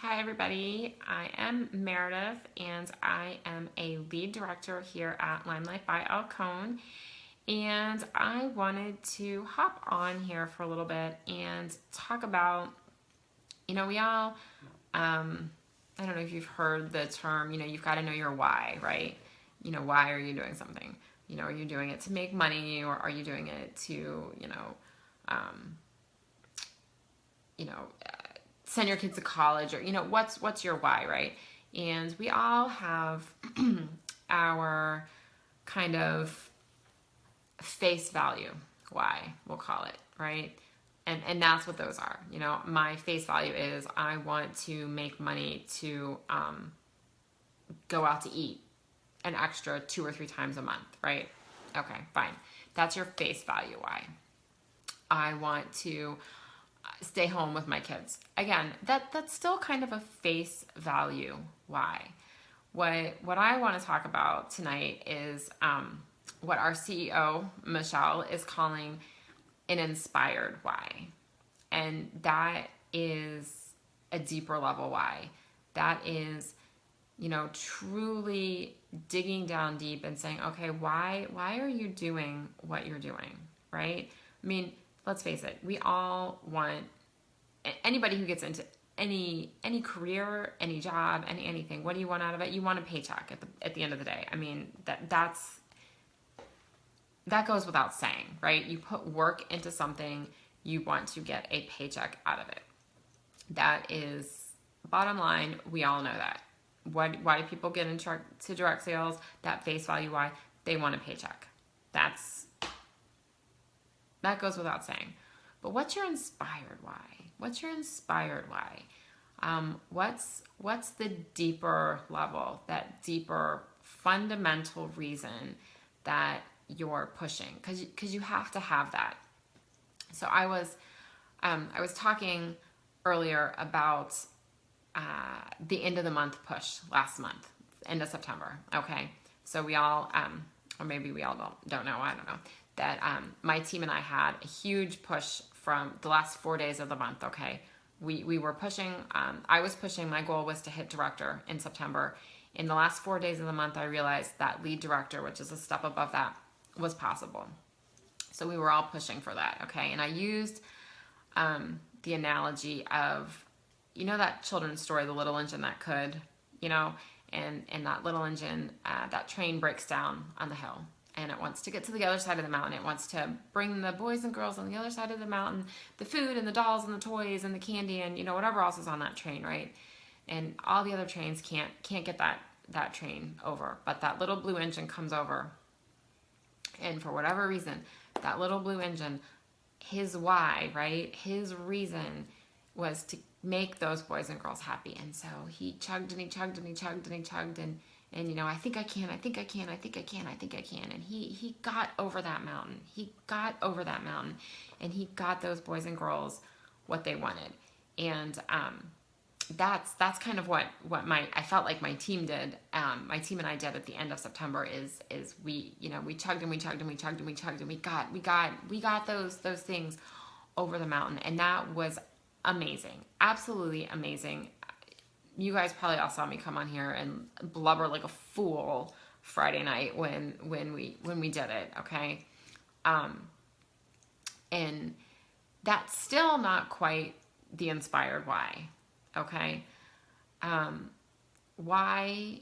Hi everybody, I am Meredith and I am a lead director here at LimeLight by Alcone, and I wanted to hop on here for a little bit and talk about, we all, I don't know if you've heard the term, you've got to know your why, right? Why are you doing something? Are you doing it to make money, or are you doing it to, um, you know, send your kids to college, or what's your why, right? And we all have our kind of face value why, we'll call it, right? And that's what those are. My face value is I want to make money to go out to eat an extra 2 or 3 times a month, right? Okay, fine. That's your face value why. I want to stay home with my kids. Again, that's still kind of a face value why. What I want to talk about tonight is what our CEO, Michelle, is calling an inspired why. And that is a deeper level why. That is, truly digging down deep and saying, okay, why are you doing what you're doing, right? I mean, let's face it, we all want, anybody who gets into any career, any job, anything, what do you want out of it? You want a paycheck at the end of the day. I mean, that goes without saying, right? You put work into something, you want to get a paycheck out of it. That is bottom line. We all know that. Why do people get into direct sales? That face value why, they want a paycheck. That goes without saying. But what's your inspired why? What's your inspired why? What's the deeper level, that deeper fundamental reason that you're pushing? Because you have to have that. So I was talking earlier about the end of the month push last month, end of September. Okay, so we all, or maybe we all don't know. I don't know that my team and I had a huge push from the last 4 days of the month. Okay, we were pushing. I was pushing. My goal was to hit director in September. In the last 4 days of the month, I realized that lead director, which is a step above that, was possible. So we were all pushing for that. Okay, and I used the analogy of, that children's story, The Little Engine That Could, and that little engine, that train breaks down on the hill. And it wants to get to the other side of the mountain. It wants to bring the boys and girls on the other side of the mountain, the food and the dolls and the toys and the candy and, whatever else is on that train, right? And all the other trains can't get that train over. But that little blue engine comes over. And for whatever reason, that little blue engine, his why, right? His reason was to make those boys and girls happy. And so he chugged and he chugged and he chugged and he chugged and I think I can. And he got over that mountain. And he got those boys and girls what they wanted. And that's kind of what I felt like my team did. My team and I did at the end of September is we chugged and we chugged and we chugged and we chugged and we got those things over the mountain. And that was amazing. Absolutely amazing. You guys probably all saw me come on here and blubber like a fool Friday night when we did it, okay? And that's still not quite the inspired why, okay? Why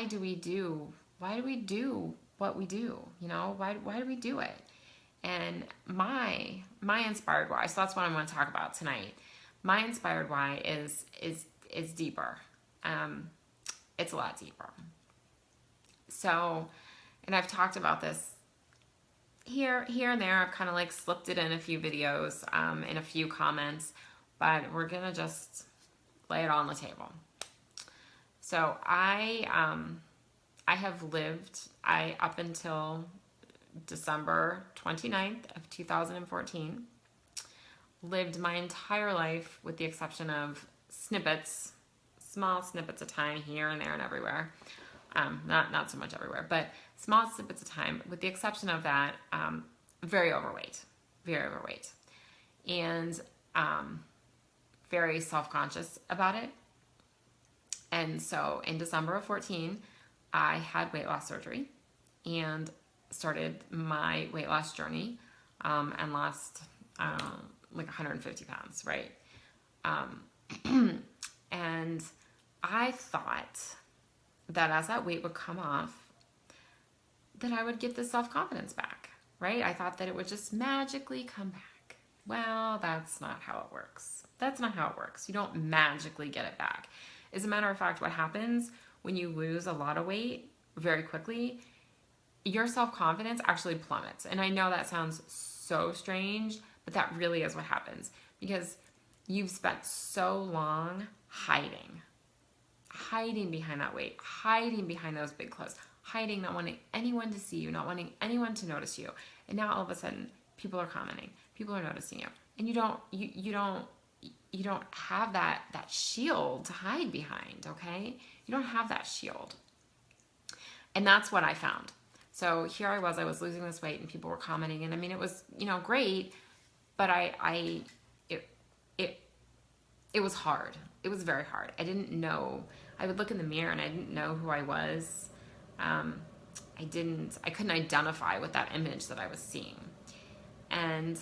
do we do what we do? Why do we do it? And my inspired why, so that's what I'm going to talk about tonight. My inspired why is deeper. It's a lot deeper. So, and I've talked about this here and there. I've kind of like slipped it in a few videos, in a few comments, but we're gonna just lay it on the table. So I have lived, up until December 29th of 2014, lived my entire life, with the exception of small snippets of time here and there and everywhere. Not so much everywhere, but small snippets of time, with the exception of that, very overweight, and very self-conscious about it. And so in December of 14, I had weight loss surgery and started my weight loss journey, and lost like 150 pounds, right? And I thought that as that weight would come off, that I would get the self-confidence back, right? I thought that it would just magically come back. Well, that's not how it works. That's not how it works. You don't magically get it back. As a matter of fact, what happens when you lose a lot of weight very quickly, your self-confidence actually plummets. And I know that sounds so strange, but that really is what happens, because you've spent so long hiding behind that weight, hiding behind those big clothes, hiding, not wanting anyone to see you, not wanting anyone to notice you. And now all of a sudden, people are commenting, people are noticing you, and you don't have that shield to hide behind. Okay, you don't have that shield, and that's what I found. So here I was losing this weight, and people were commenting, and I mean, it was, great, but it was hard. It was very hard. I didn't know. I would look in the mirror and I didn't know who I was. I couldn't identify with that image that I was seeing. And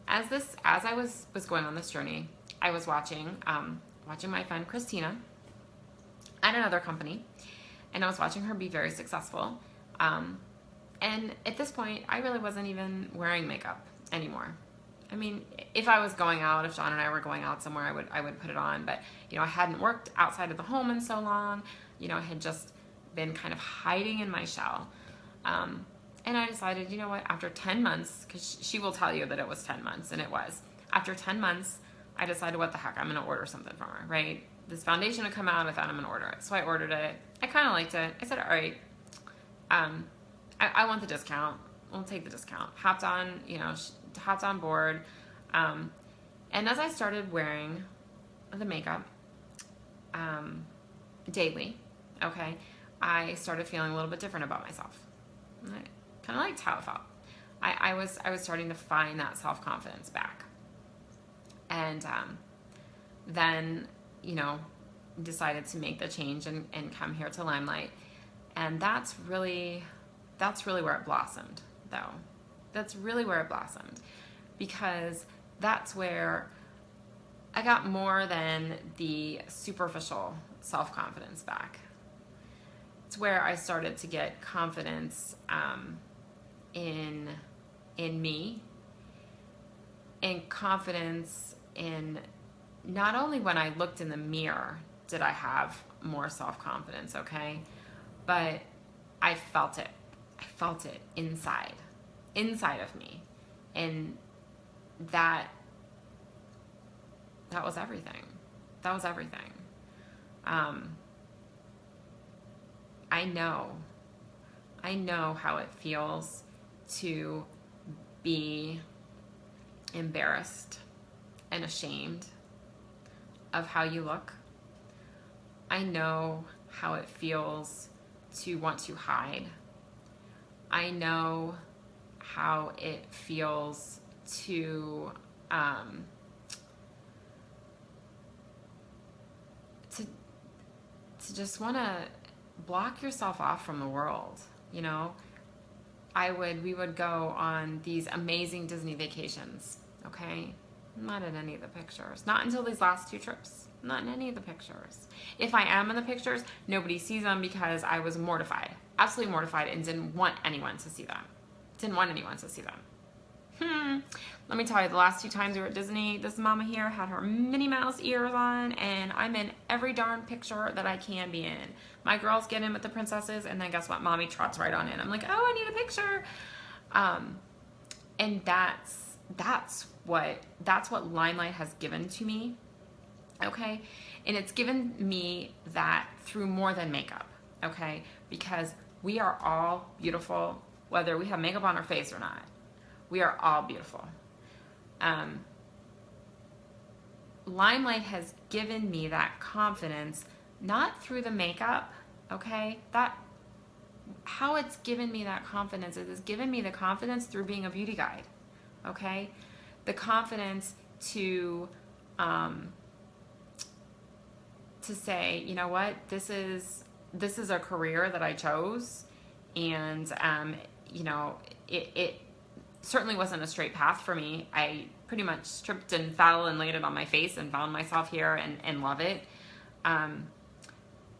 as I was going on this journey, I was watching my friend Christina at another company, and I was watching her be very successful. And at this point, I really wasn't even wearing makeup anymore. I mean, if I was going out, if John and I were going out somewhere, I would put it on. But, I hadn't worked outside of the home in so long. I had just been kind of hiding in my shell. And I decided, you know what, after 10 months, because she will tell you that it was 10 months, and it was. After 10 months, I decided, what the heck, I'm going to order something from her, right? This foundation had come out, I thought I'm going to order it. So I ordered it. I kind of liked it. I said, all right, I want the discount. We'll take the discount. Hopped on board. And as I started wearing the makeup daily, okay, I started feeling a little bit different about myself. I kind of liked how it felt. I was starting to find that self-confidence back. And then, decided to make the change and come here to LimeLight. And that's really where it blossomed, though. That's really where it blossomed, because that's where I got more than the superficial self-confidence back. It's where I started to get confidence in me, and confidence in not only when I looked in the mirror did I have more self-confidence, okay, but I felt it. I felt it inside of me, and that was everything. That was everything. I know how it feels to be embarrassed and ashamed of how you look. I know how it feels to want to hide. I know how it feels to just want to block yourself off from the world. We would go on these amazing Disney vacations, okay? Not in any of the pictures. Not until these last 2 trips. Not in any of the pictures. If I am in the pictures, nobody sees them because I was mortified. Absolutely mortified, and didn't want anyone to see them. Didn't want anyone to see them. Let me tell you, the last 2 times we were at Disney, this mama here had her Minnie Mouse ears on, and I'm in every darn picture that I can be in. My girls get in with the princesses, and then guess what? Mommy trots right on in. I'm like, oh, I need a picture. And that's what LimeLight has given to me, okay? And it's given me that through more than makeup, okay? Because we are all beautiful, whether we have makeup on our face or not. We are all beautiful. LimeLight has given me that confidence, not through the makeup, okay? How it's given me that confidence is it's given me the confidence through being a beauty guide, okay? The confidence to to say, you know what, this is a career that I chose, and you know, it certainly wasn't a straight path for me. I pretty much tripped and fell and landed on my face and found myself here and love it.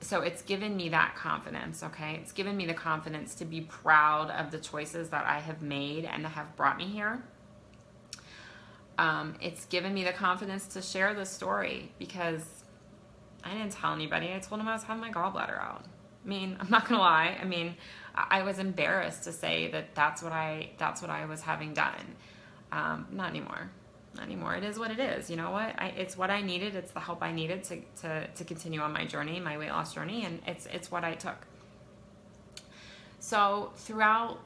So it's given me that confidence, okay? It's given me the confidence to be proud of the choices that I have made and that have brought me here. It's given me the confidence to share this story because I didn't tell anybody. I told them I was having my gallbladder out. I mean, I'm not gonna lie. I mean, I was embarrassed to say that that's what I was having done. Not anymore. Not anymore. It is what it is. You know what? It's what I needed. It's the help I needed to continue on my journey, my weight loss journey, and it's what I took. So throughout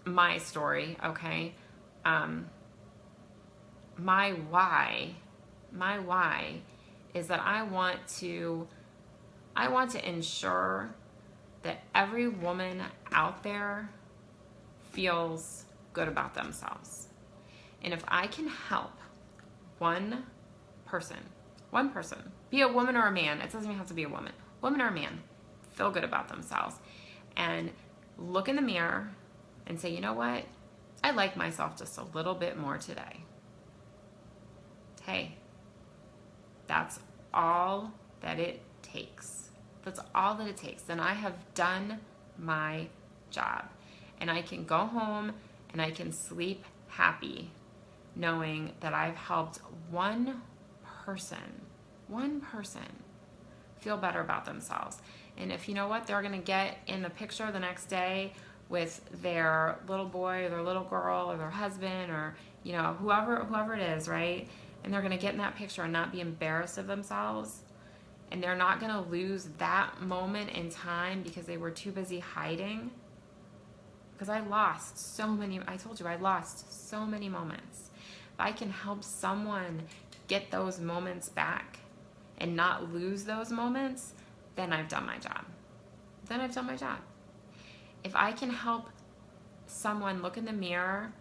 my story, okay, my why is that I want to ensure that every woman out there feels good about themselves. And if I can help one person, be a woman or a man, it doesn't even have to be a woman or a man, feel good about themselves and look in the mirror and say, you know what? I like myself just a little bit more today. Hey, that's all that it takes. That's all that it takes. Then I have done my job. And I can go home and I can sleep happy knowing that I've helped one person feel better about themselves. And if you know what, they're going to get in the picture the next day with their little boy or their little girl or their husband or, you know, whoever it is, right? And they're going to get in that picture and not be embarrassed of themselves. And they're not going to lose that moment in time because they were too busy hiding. Because I lost so many moments. If I can help someone get those moments back and not lose those moments, then I've done my job. If I can help someone look in the mirror,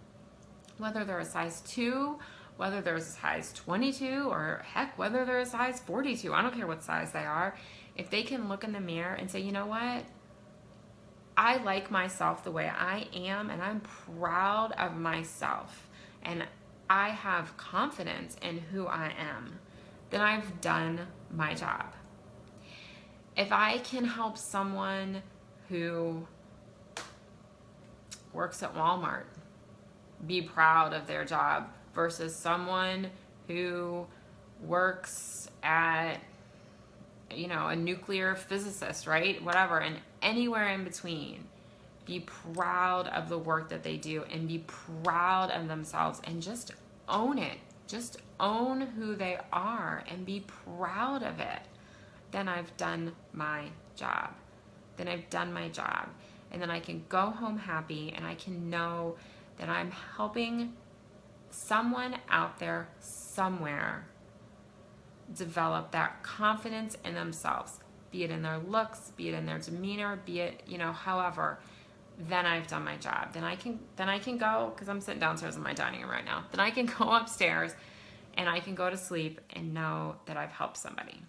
whether they're a size 2, whether they're a size 22, or heck, whether they're a size 42, I don't care what size they are, if they can look in the mirror and say, you know what, I like myself the way I am, and I'm proud of myself, and I have confidence in who I am, then I've done my job. If I can help someone who works at Walmart be proud of their job versus someone who works at, you know, a nuclear physicist, right? Whatever, and anywhere in between, be proud of the work that they do and be proud of themselves and just own it. Just own who they are and be proud of it. Then I've done my job. And then I can go home happy and I can know that I'm helping someone out there somewhere develop that confidence in themselves, be it in their looks, be it in their demeanor, be it, you know, however. Then I've done my job. Then I can go, because I'm sitting downstairs in my dining room right now, then I can go upstairs and I can go to sleep and know that I've helped somebody.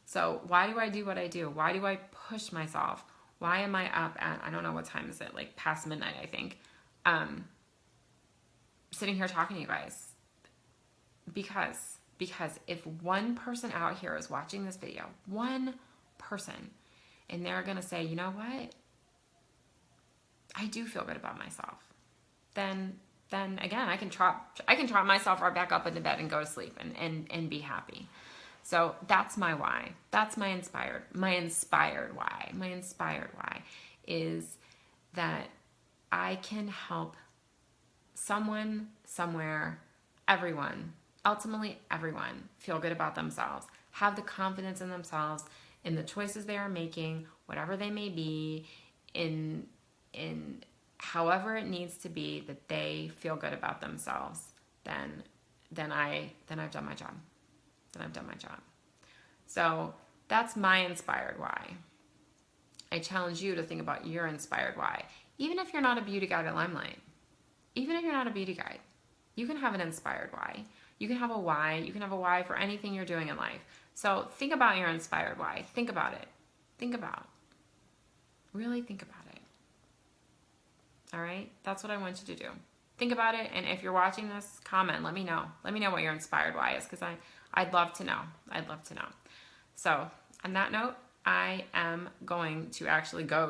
So why do I do what I do? Why do I push myself? Why am I up at, I don't know what time is it, like past midnight, I think, sitting here talking to you guys? Because if one person out here is watching this video, one person, and they're going to say, you know what? I do feel good about myself. Then again, I can trot myself right back up into bed and go to sleep and be happy. So that's my why. That's my inspired why. My inspired why is that I can help someone, somewhere, everyone, ultimately everyone, feel good about themselves, have the confidence in themselves, in the choices they are making, whatever they may be, in however it needs to be, that they feel good about themselves. Then I've done my job. So that's my inspired why. I challenge you to think about your inspired why. Even if you're not a beauty guide at LimeLight, you can have an inspired why. You can have a why. You can have a why for anything you're doing in life. So think about your inspired why. Think about it. Really think about it. All right? That's what I want you to do. Think about it, and if you're watching this, comment. Let me know. Let me know what your inspired why is, because I'd love to know. I'd love to know. So on that note, I am going to actually go